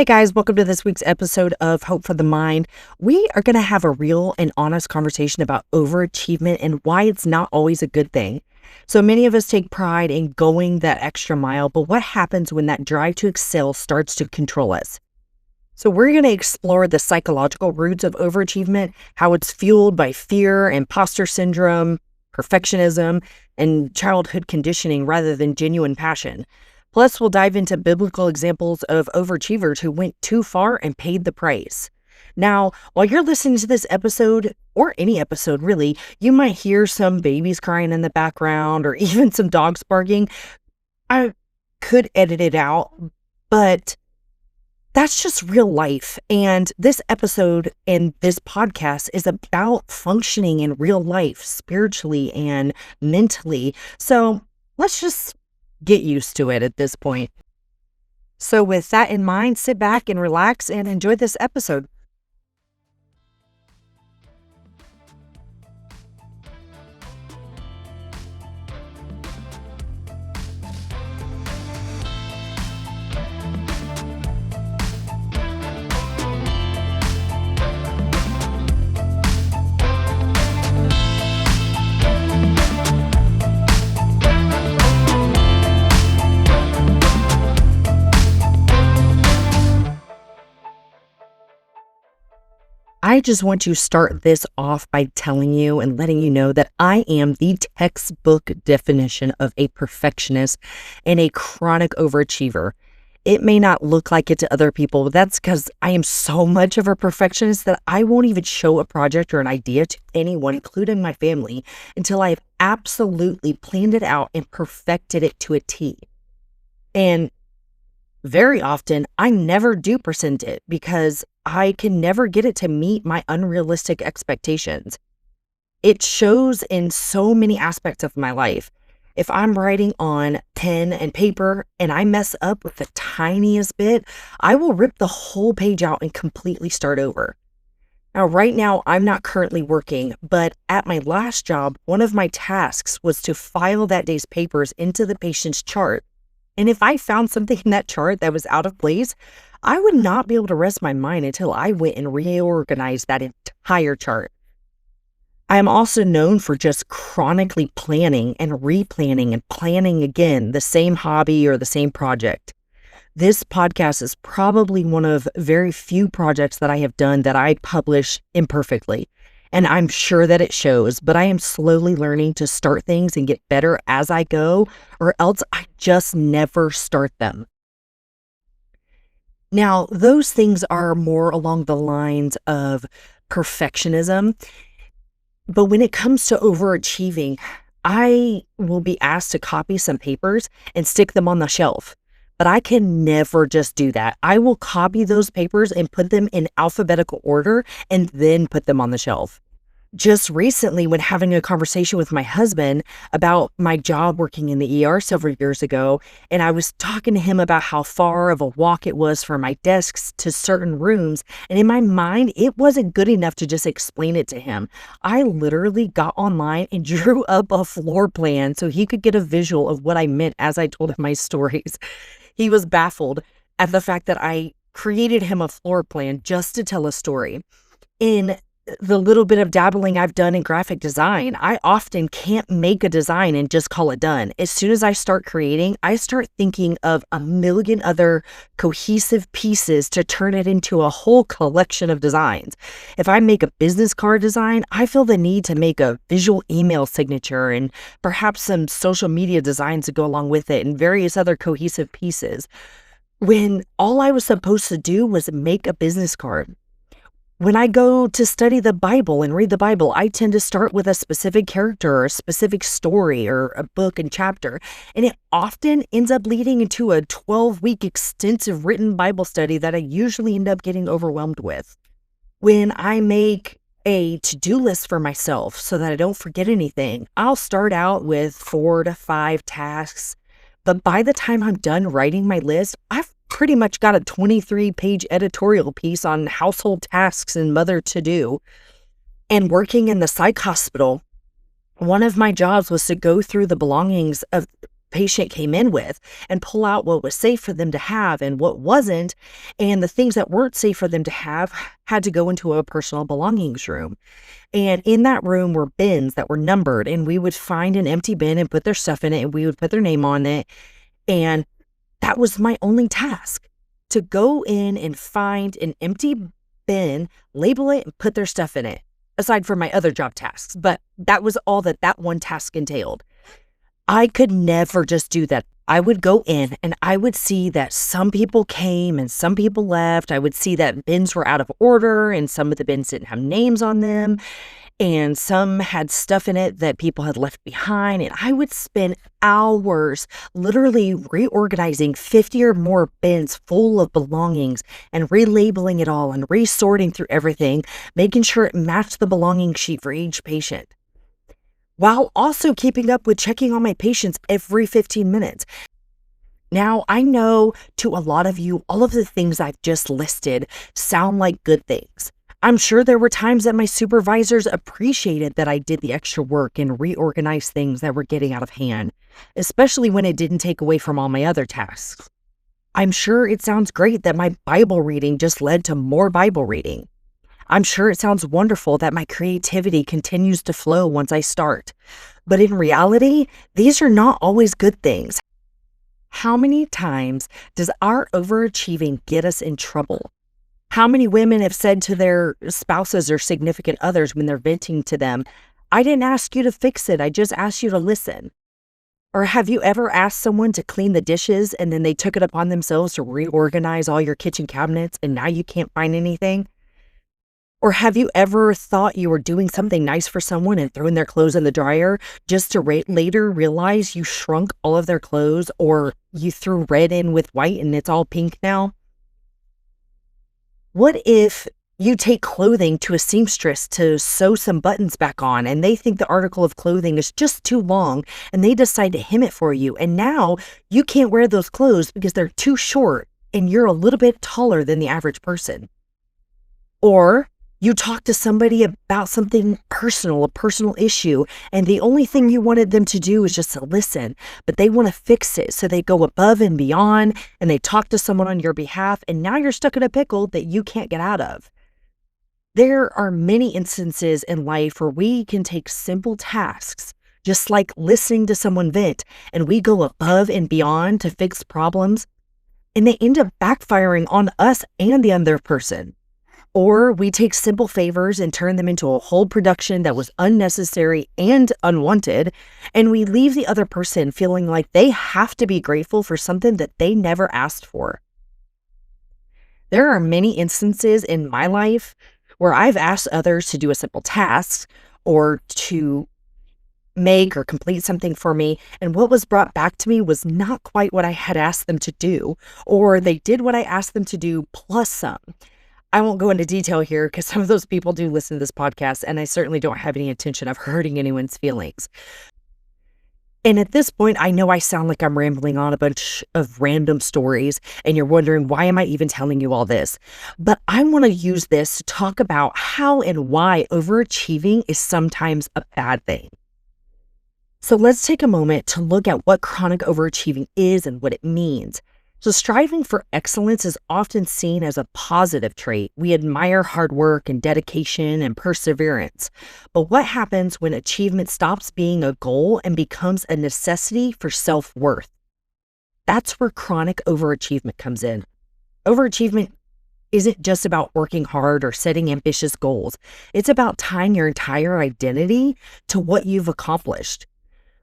Hey guys, welcome to this week's episode of Hope for the Mind. We are going to have a real and honest conversation about overachievement and why it's not always a good thing. So many of us take pride in going that extra mile, but what happens when that drive to excel starts to control us? So we're going to explore the psychological roots of overachievement, how it's fueled by fear, imposter syndrome, perfectionism, and childhood conditioning rather than genuine passion. Plus, we'll dive into biblical examples of overachievers who went too far and paid the price. Now, while you're listening to this episode, or any episode really, you might hear some babies crying in the background or even some dogs barking. I could edit it out, but that's just real life. And this episode and this podcast is about functioning in real life, spiritually and mentally. So let's just get used to it at this point. So with that in mind, sit back and relax and enjoy this episode. I just want to start this off by telling you and letting you know that I am the textbook definition of a perfectionist and a chronic overachiever. It may not look like it to other people, but that's because I am so much of a perfectionist that I won't even show a project or an idea to anyone, including my family, until I've absolutely planned it out and perfected it to a T. And very often, I never do present it because I can never get it to meet my unrealistic expectations. It shows in so many aspects of my life. If I'm writing on pen and paper and I mess up with the tiniest bit, I will rip the whole page out and completely start over. Now, right now, I'm not currently working, but at my last job, one of my tasks was to file that day's papers into the patient's chart. And if I found something in that chart that was out of place, I would not be able to rest my mind until I went and reorganized that entire chart. I am also known for just chronically planning and replanning and planning again the same hobby or the same project. This podcast is probably one of very few projects that I have done that I publish imperfectly. And I'm sure that it shows, but I am slowly learning to start things and get better as I go, or else I just never start them. Now, those things are more along the lines of perfectionism, but when it comes to overachieving, I will be asked to copy some papers and stick them on the shelf. But I can never just do that. I will copy those papers and put them in alphabetical order and then put them on the shelf. Just recently, when having a conversation with my husband about my job working in the ER several years ago, and I was talking to him about how far of a walk it was from my desks to certain rooms, and in my mind, it wasn't good enough to just explain it to him. I literally got online and drew up a floor plan so he could get a visual of what I meant as I told him my stories. He was baffled at the fact that I created him a floor plan just to tell a story. In the little bit of dabbling I've done in graphic design, I often can't make a design and just call it done. As soon as I start creating, I start thinking of a million other cohesive pieces to turn it into a whole collection of designs. If I make a business card design, I feel the need to make a visual email signature and perhaps some social media designs to go along with it and various other cohesive pieces, when all I was supposed to do was make a business card. When I go to study the Bible and read the Bible, I tend to start with a specific character or a specific story or a book and chapter, and it often ends up leading into a 12-week extensive written Bible study that I usually end up getting overwhelmed with. When I make a to-do list for myself so that I don't forget anything, I'll start out with 4 to 5 tasks, but by the time I'm done writing my list, I've pretty much got a 23-page editorial piece on household tasks and mother to-do. And working in the psych hospital, one of my jobs was to go through the belongings of patient came in with and pull out what was safe for them to have and what wasn't. And the things that weren't safe for them to have had to go into a personal belongings room. And in that room were bins that were numbered, and we would find an empty bin and put their stuff in it, and we would put their name on it. And that was my only task, to go in and find an empty bin, label it, and put their stuff in it, aside from my other job tasks. But that was all that one task entailed. I could never just do that. I would go in and I would see that some people came and some people left. I would see that bins were out of order and some of the bins didn't have names on them. And some had stuff in it that people had left behind. And I would spend hours literally reorganizing 50 or more bins full of belongings and relabeling it all and resorting through everything, making sure it matched the belonging sheet for each patient, while also keeping up with checking on my patients every 15 minutes. Now, I know to a lot of you, all of the things I've just listed sound like good things. I'm sure there were times that my supervisors appreciated that I did the extra work and reorganized things that were getting out of hand, especially when it didn't take away from all my other tasks. I'm sure it sounds great that my Bible reading just led to more Bible reading. I'm sure it sounds wonderful that my creativity continues to flow once I start. But in reality, these are not always good things. How many times does our overachieving get us in trouble? How many women have said to their spouses or significant others when they're venting to them, "I didn't ask you to fix it, I just asked you to listen"? Or have you ever asked someone to clean the dishes and then they took it upon themselves to reorganize all your kitchen cabinets and now you can't find anything? Or have you ever thought you were doing something nice for someone and throwing their clothes in the dryer just to later realize you shrunk all of their clothes, or you threw red in with white and it's all pink now? What if you take clothing to a seamstress to sew some buttons back on and they think the article of clothing is just too long and they decide to hem it for you, and now you can't wear those clothes because they're too short and you're a little bit taller than the average person? Or you talk to somebody about something personal, a personal issue, and the only thing you wanted them to do is just to listen, but they want to fix it. So they go above and beyond and they talk to someone on your behalf, and now you're stuck in a pickle that you can't get out of. There are many instances in life where we can take simple tasks, just like listening to someone vent, and we go above and beyond to fix problems, and they end up backfiring on us and the other person. Or we take simple favors and turn them into a whole production that was unnecessary and unwanted, and we leave the other person feeling like they have to be grateful for something that they never asked for. There are many instances in my life where I've asked others to do a simple task or to make or complete something for me, and what was brought back to me was not quite what I had asked them to do, or they did what I asked them to do plus some. I won't go into detail here because some of those people do listen to this podcast, and I certainly don't have any intention of hurting anyone's feelings. And at this point, I know I sound like I'm rambling on a bunch of random stories, and you're wondering, why am I even telling you all this? But I want to use this to talk about how and why overachieving is sometimes a bad thing. So let's take a moment to look at what chronic overachieving is and what it means. So striving for excellence is often seen as a positive trait. We admire hard work and dedication and perseverance. But what happens when achievement stops being a goal and becomes a necessity for self-worth? That's where chronic overachievement comes in. Overachievement isn't just about working hard or setting ambitious goals. It's about tying your entire identity to what you've accomplished.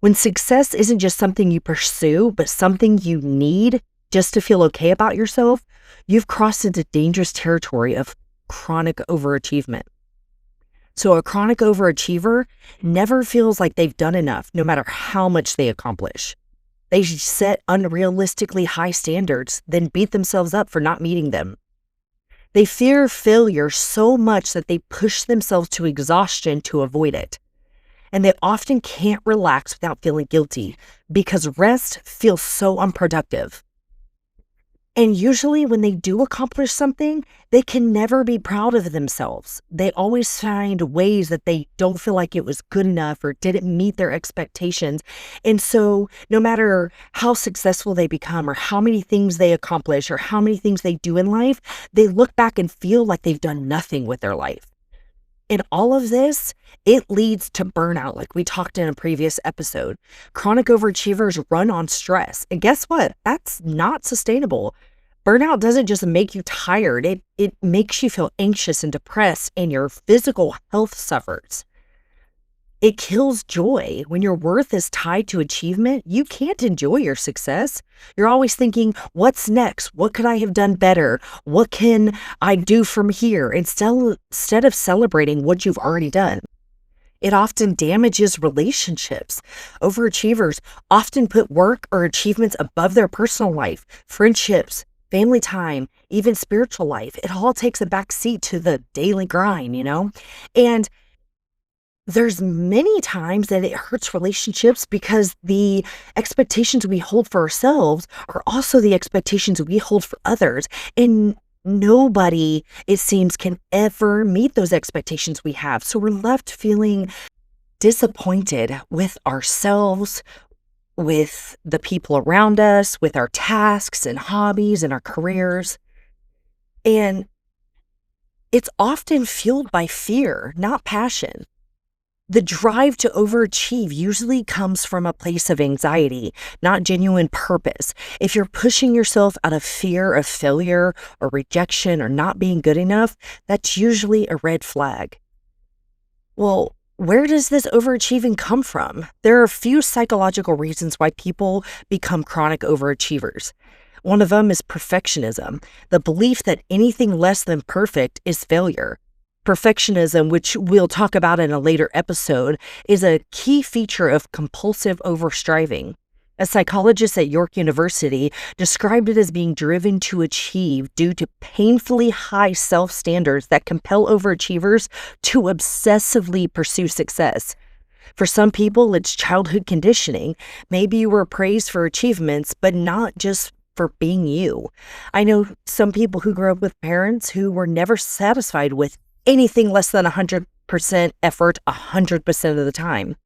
When success isn't just something you pursue, but something you need just to feel okay about yourself, you've crossed into dangerous territory of chronic overachievement. So a chronic overachiever never feels like they've done enough, no matter how much they accomplish. They set unrealistically high standards, then beat themselves up for not meeting them. They fear failure so much that they push themselves to exhaustion to avoid it. And they often can't relax without feeling guilty because rest feels so unproductive. And usually when they do accomplish something, they can never be proud of themselves. They always find ways that they don't feel like it was good enough or didn't meet their expectations. And so no matter how successful they become or how many things they accomplish or how many things they do in life, they look back and feel like they've done nothing with their life. In all of this, it leads to burnout, like we talked in a previous episode. Chronic overachievers run on stress. And guess what? That's not sustainable. Burnout doesn't just make you tired, it makes you feel anxious and depressed, and your physical health suffers. It kills joy. When your worth is tied to achievement, you can't enjoy your success. You're always thinking, what's next? What could I have done better? What can I do from here? Instead of celebrating what you've already done. It often damages relationships. Overachievers often put work or achievements above their personal life, friendships, family time, even spiritual life. It all takes a back seat to the daily grind, And there's many times that it hurts relationships because the expectations we hold for ourselves are also the expectations we hold for others. And nobody, it seems, can ever meet those expectations we have. So we're left feeling disappointed with ourselves, with the people around us, with our tasks and hobbies and our careers. And it's often fueled by fear, not passion. The drive to overachieve usually comes from a place of anxiety, not genuine purpose. If you're pushing yourself out of fear of failure or rejection or not being good enough, that's usually a red flag. Well, where does this overachieving come from? There are a few psychological reasons why people become chronic overachievers. One of them is perfectionism, the belief that anything less than perfect is failure. Perfectionism, which we'll talk about in a later episode, is a key feature of compulsive overstriving. A psychologist at York University described it as being driven to achieve due to painfully high self-standards that compel overachievers to obsessively pursue success. For some people, it's childhood conditioning. Maybe you were praised for achievements, but not just for being you. I know some people who grew up with parents who were never satisfied with anything less than 100% effort 100% of the time.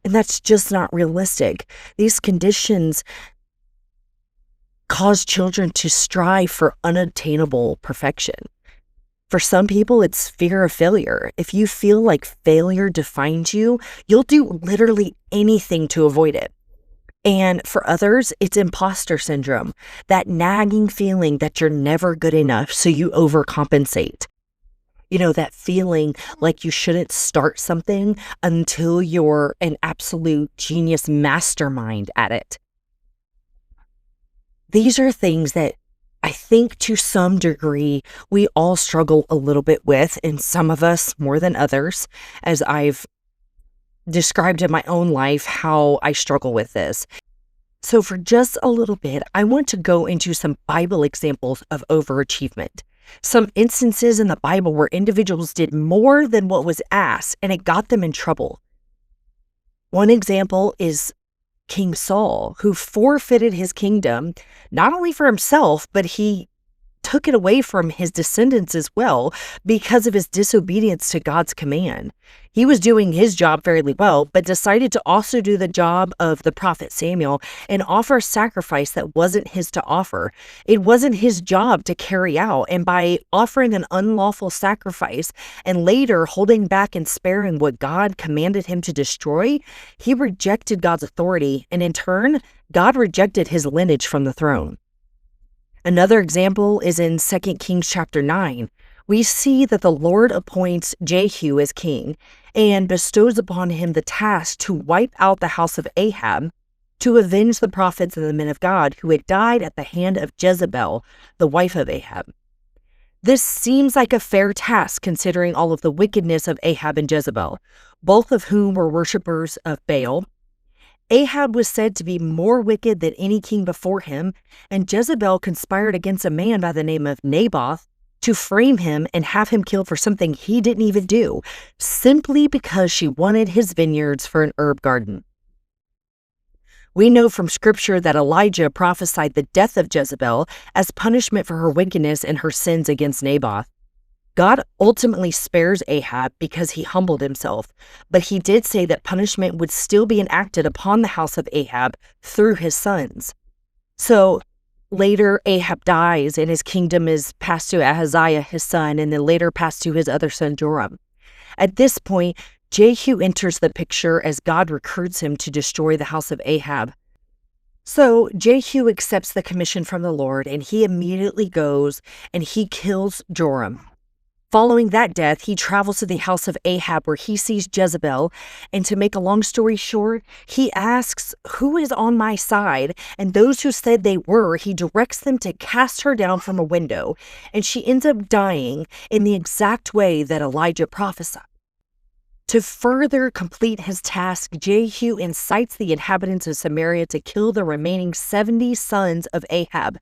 And that's just not realistic. These conditions cause children to strive for unattainable perfection. For some people, it's fear of failure. If you feel like failure defines you, you'll do literally anything to avoid it. And for others, it's imposter syndrome, that nagging feeling that you're never good enough, so you overcompensate. That feeling like you shouldn't start something until you're an absolute genius mastermind at it. These are things that I think to some degree we all struggle a little bit with, and some of us more than others, as I've described in my own life how I struggle with this. So for just a little bit, I want to go into some Bible examples of overachievement. Some instances in the Bible where individuals did more than what was asked, and it got them in trouble. One example is King Saul, who forfeited his kingdom, not only for himself, but he took it away from his descendants as well because of his disobedience to God's command. He was doing his job fairly well, but decided to also do the job of the prophet Samuel and offer a sacrifice that wasn't his to offer. It wasn't his job to carry out, and by offering an unlawful sacrifice and later holding back and sparing what God commanded him to destroy, he rejected God's authority, and in turn, God rejected his lineage from the throne. Another example is in 2 Kings chapter 9. We see that the Lord appoints Jehu as king and bestows upon him the task to wipe out the house of Ahab, to avenge the prophets and the men of God who had died at the hand of Jezebel, the wife of Ahab. This seems like a fair task considering all of the wickedness of Ahab and Jezebel, both of whom were worshippers of Baal. Ahab was said to be more wicked than any king before him, and Jezebel conspired against a man by the name of Naboth to frame him and have him killed for something he didn't even do, simply because she wanted his vineyards for an herb garden. We know from scripture that Elijah prophesied the death of Jezebel as punishment for her wickedness and her sins against Naboth. God ultimately spares Ahab because he humbled himself, but he did say that punishment would still be enacted upon the house of Ahab through his sons. So later, Ahab dies and his kingdom is passed to Ahaziah, his son, and then later passed to his other son, Joram. At this point, Jehu enters the picture as God recruits him to destroy the house of Ahab. So Jehu accepts the commission from the Lord, and he immediately goes and he kills Joram. Following that death, he travels to the house of Ahab where he sees Jezebel, and to make a long story short, he asks, "Who is on my side?" And those who said they were, he directs them to cast her down from a window, and she ends up dying in the exact way that Elijah prophesied. To further complete his task, Jehu incites the inhabitants of Samaria to kill the remaining 70 sons of Ahab.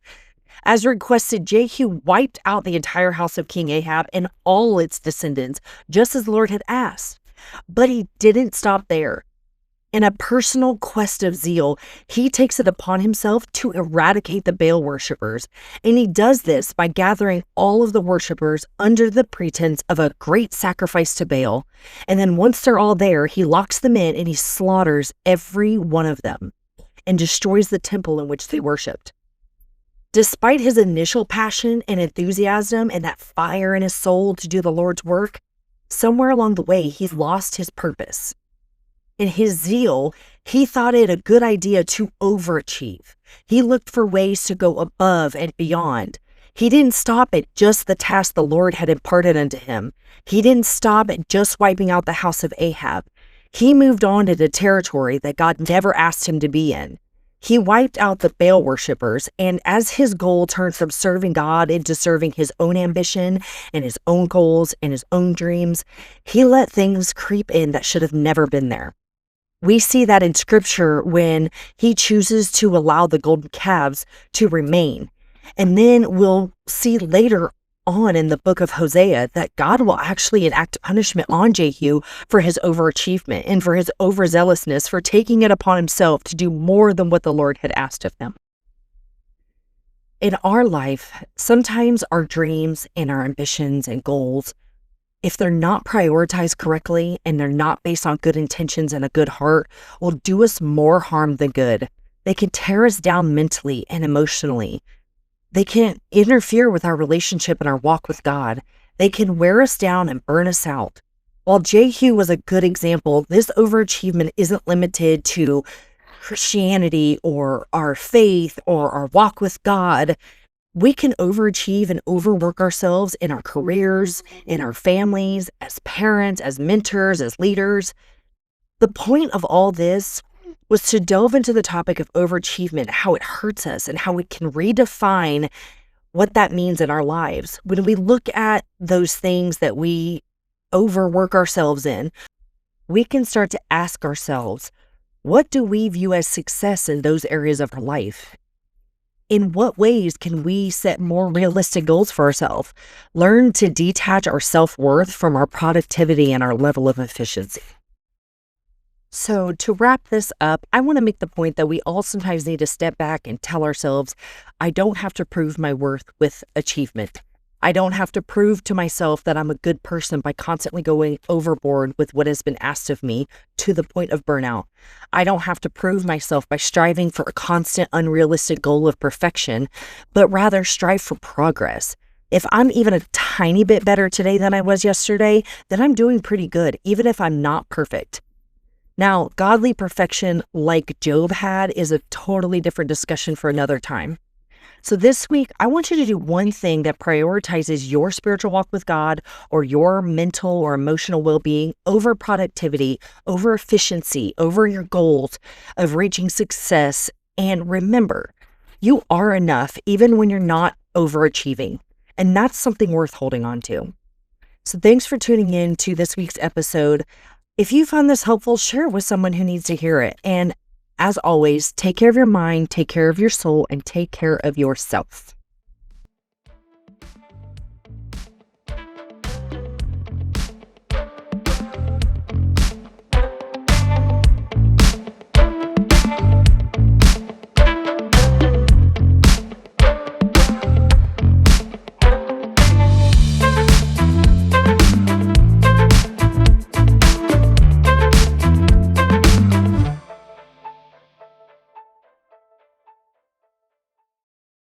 As requested, Jehu wiped out the entire house of King Ahab and all its descendants, just as the Lord had asked. But he didn't stop there. In a personal quest of zeal, he takes it upon himself to eradicate the Baal worshippers, and he does this by gathering all of the worshippers under the pretense of a great sacrifice to Baal. And then once they're all there, he locks them in and he slaughters every one of them and destroys the temple in which they worshipped. Despite his initial passion and enthusiasm and that fire in his soul to do the Lord's work, somewhere along the way, he's lost his purpose. In his zeal, he thought it a good idea to overachieve. He looked for ways to go above and beyond. He didn't stop at just the task the Lord had imparted unto him. He didn't stop at just wiping out the house of Ahab. He moved on into territory that God never asked him to be in. He wiped out the Baal worshippers, and as his goal turned from serving God into serving his own ambition and his own goals and his own dreams, he let things creep in that should have never been there. We see that in scripture when he chooses to allow the golden calves to remain. And then we'll see later on in the book of Hosea that God will actually enact punishment on Jehu for his overachievement and for his overzealousness for taking it upon himself to do more than what the Lord had asked of him. In our life, sometimes our dreams and our ambitions and goals, if they're not prioritized correctly and they're not based on good intentions and a good heart, will do us more harm than good. They can tear us down mentally and emotionally. They can interfere with our relationship and our walk with God. They can wear us down and burn us out. While Jehu was a good example, this overachievement isn't limited to Christianity or our faith or our walk with God. We can overachieve and overwork ourselves in our careers, in our families, as parents, as mentors, as leaders. The point of all this was to delve into the topic of overachievement, how it hurts us, and how we can redefine what that means in our lives. When we look at those things that we overwork ourselves in, we can start to ask ourselves, what do we view as success in those areas of our life? In what ways can we set more realistic goals for ourselves? Learn to detach our self-worth from our productivity and our level of efficiency. So to wrap this up, I want to make the point that we all sometimes need to step back and tell ourselves, I don't have to prove my worth with achievement. I don't have to prove to myself that I'm a good person by constantly going overboard with what has been asked of me to the point of burnout. I don't have to prove myself by striving for a constant, unrealistic goal of perfection, but rather strive for progress. If I'm even a tiny bit better today than I was yesterday, then I'm doing pretty good, even if I'm not perfect. Now, godly perfection like Job had is a totally different discussion for another time. So this week, I want you to do one thing that prioritizes your spiritual walk with God or your mental or emotional well-being over productivity, over efficiency, over your goals of reaching success. And remember, you are enough even when you're not overachieving. And that's something worth holding on to. So thanks for tuning in to this week's episode. If you found this helpful, share it with someone who needs to hear it. And as always, take care of your mind, take care of your soul, and take care of yourself.